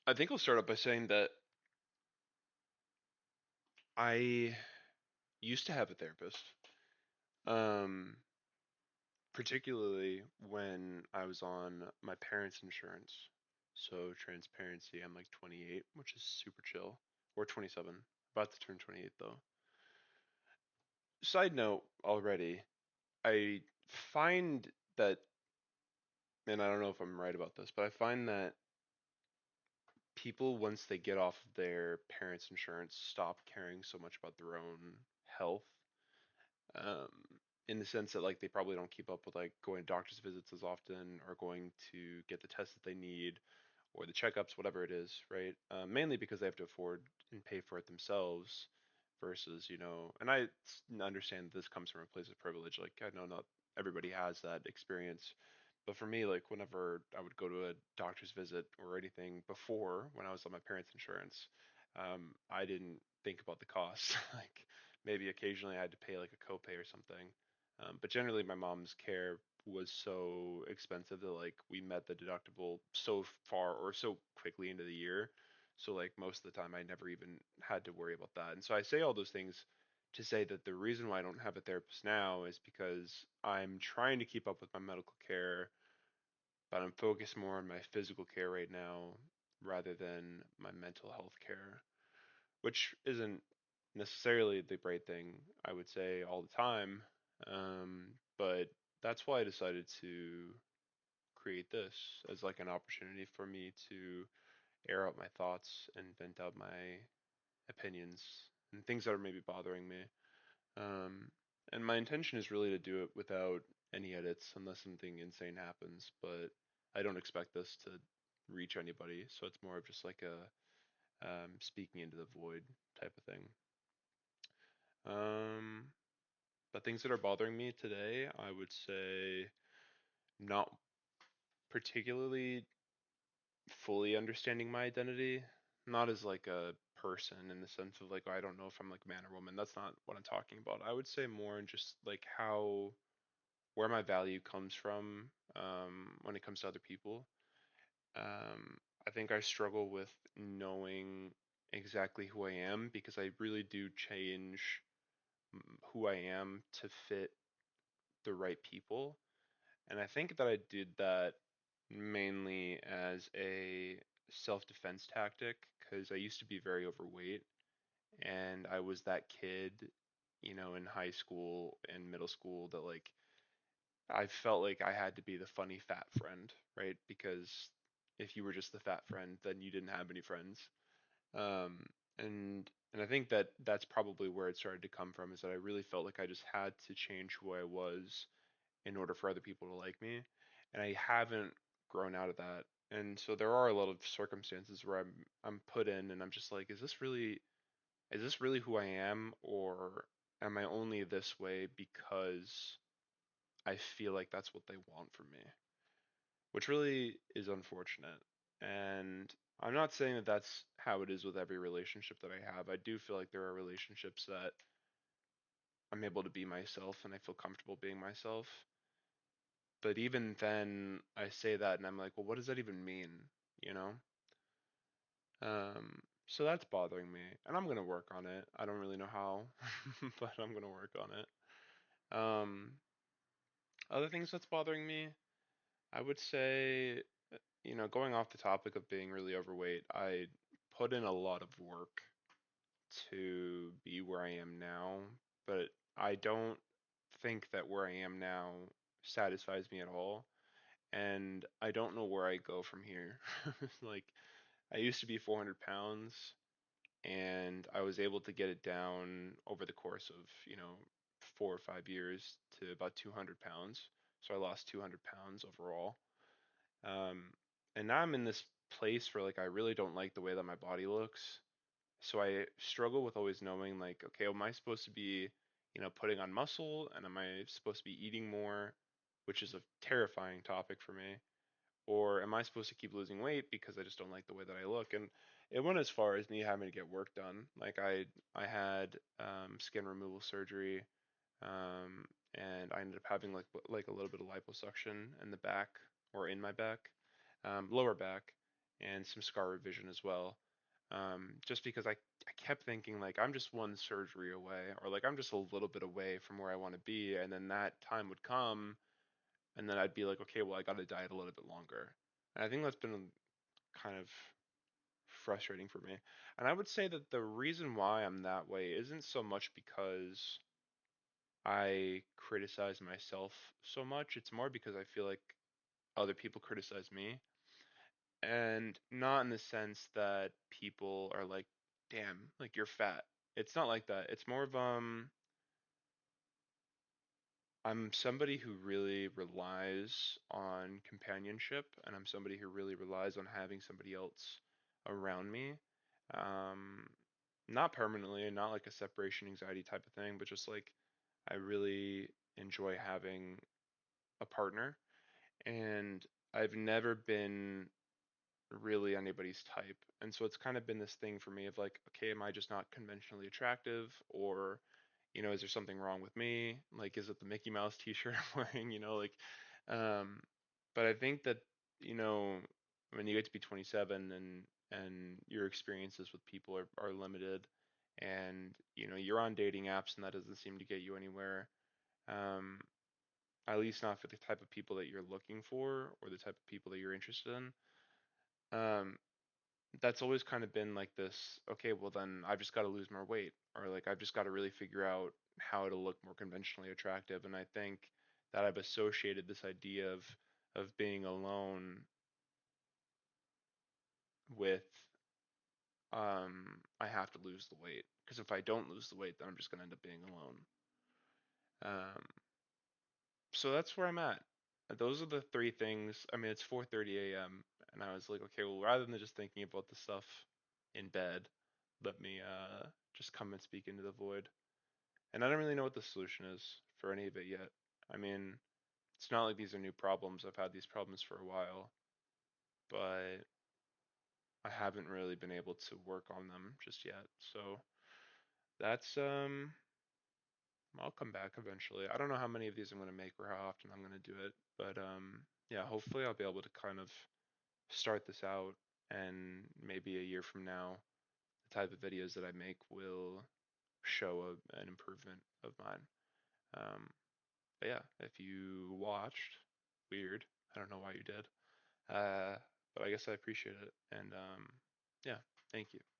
I think I'll start off by saying that I used to have a therapist, um, particularly when I was on my parents' insurance. So transparency, I'm like 28, which is super chill, or 27, about to turn 28 though. Side note already, I find that, and I don't know if I'm right about this, but I find that people, once they get off of their parents' insurance, stop caring so much about their own health, in the sense that like they probably don't keep up with like going to doctor's visits as often or going to get the tests that they need or the checkups, whatever it is, right? Mainly because they have to afford and pay for it themselves versus, and I understand this comes from a place of privilege. Like I know not everybody has that experience, but for me, like whenever I would go to a doctor's visit or anything before when I was on my parents' insurance, I didn't think about the cost. Like maybe occasionally I had to pay like a copay or something. But generally my mom's care was so expensive that like we met the deductible so far or so quickly into the year. So like most of the time I never even had to worry about that. And so I say all those things to say that the reason why I don't have a therapist now is because I'm trying to keep up with my medical care, but I'm focused more on my physical care right now rather than my mental health care, which isn't necessarily the great thing, I would say, all the time. But that's why I decided to create this as like an opportunity for me to air out my thoughts and vent out my opinions and things that are maybe bothering me. Um, and my intention is really to do it without any edits unless something insane happens, but I don't expect this to reach anybody, so it's more of just like a speaking into the void type of thing. Um, but things that are bothering me today, I would say not particularly fully understanding my identity, not as like a person in the sense of like I don't know if I'm like man or woman. That's not what I'm talking about. I would say more in just like how where my value comes from when it comes to other people. I think I struggle with knowing exactly who I am because I really do change who I am to fit the right people. And I think that I did that mainly as a self-defense tactic because I used to be very overweight and I was that kid, in high school and middle school that like I felt like I had to be the funny fat friend, right? Because if you were just the fat friend, then you didn't have any friends. And I think that that's probably where it started to come from is that I really felt like I just had to change who I was in order for other people to like me. And I haven't grown out of that. And so there are a lot of circumstances where I'm put in and I'm just like, is this really who I am or am I only this way because I feel like that's what they want from me? Which really is unfortunate. And I'm not saying that that's how it is with every relationship that I have. I do feel like there are relationships that I'm able to be myself and I feel comfortable being myself. But even then, I say that and I'm like, well, what does that even mean? You know? So that's bothering me, and I'm gonna work on it. I don't really know how, but I'm gonna work on it. Um, Other things that's bothering me, I would say, going off the topic of being really overweight, I put in a lot of work to be where I am now, but I don't think that where I am now satisfies me at all. And I don't know where I go from here. Like, I used to be 400 pounds, and I was able to get it down over the course of, 4 or 5 years to about 200 pounds. So I lost 200 pounds overall. Um, and now I'm in this place where, like, I really don't like the way that my body looks. So I struggle with always knowing, like, okay, am I supposed to be, putting on muscle, and am I supposed to be eating more, which is a terrifying topic for me? Or am I supposed to keep losing weight because I just don't like the way that I look? And it went as far as me having to get work done. Like I had skin removal surgery, and I ended up having like a little bit of liposuction in the back or in my back, lower back, and some scar revision as well. Just because I kept thinking like I'm just one surgery away, or like I'm just a little bit away from where I want to be, and then that time would come, and then I'd be like, okay, well, I got to diet a little bit longer. And I think that's been kind of frustrating for me. And I would say that the reason why I'm that way isn't so much because I criticize myself so much. It's more because I feel like other people criticize me. And not in the sense that people are like, damn, like you're fat. It's not like that. It's more of I'm somebody who really relies on companionship, and I'm somebody who really relies on having somebody else around me. Um, Not permanently, and not like a separation anxiety type of thing, but just like I really enjoy having a partner, and I've never been really anybody's type. And so it's kind of been this thing for me of like, okay, am I just not conventionally attractive? Or, is there something wrong with me? Like, is it the Mickey Mouse t-shirt I'm wearing? Um, but I think that, you know, when you get to be 27 and your experiences with people are limited and, you're on dating apps and that doesn't seem to get you anywhere. Um, at least not for the type of people that you're looking for or the type of people that you're interested in. Um, that's always kind of been like this, okay, well then I've just got to lose more weight, or like I've just got to really figure out how to look more conventionally attractive. And I think that I've associated this idea of being alone with I have to lose the weight, because if I don't lose the weight then I'm just going to end up being alone. Um so that's where I'm at. Those are the three things. I mean, it's 4:30 a.m. and I was like, okay, well, rather than just thinking about the stuff in bed, let me just come and speak into the void. And I don't really know what the solution is for any of it yet. I mean, it's not like these are new problems. I've had these problems for a while, but I haven't really been able to work on them just yet. So that's I'll come back eventually. I don't know how many of these I'm gonna make or how often I'm gonna do it, but yeah, hopefully I'll be able to kind of start this out, and maybe a year from now, the type of videos that I make will show an improvement of mine. Um, but yeah, if you watched, weird. I don't know why you did. Uh, but I guess I appreciate it. And yeah, thank you.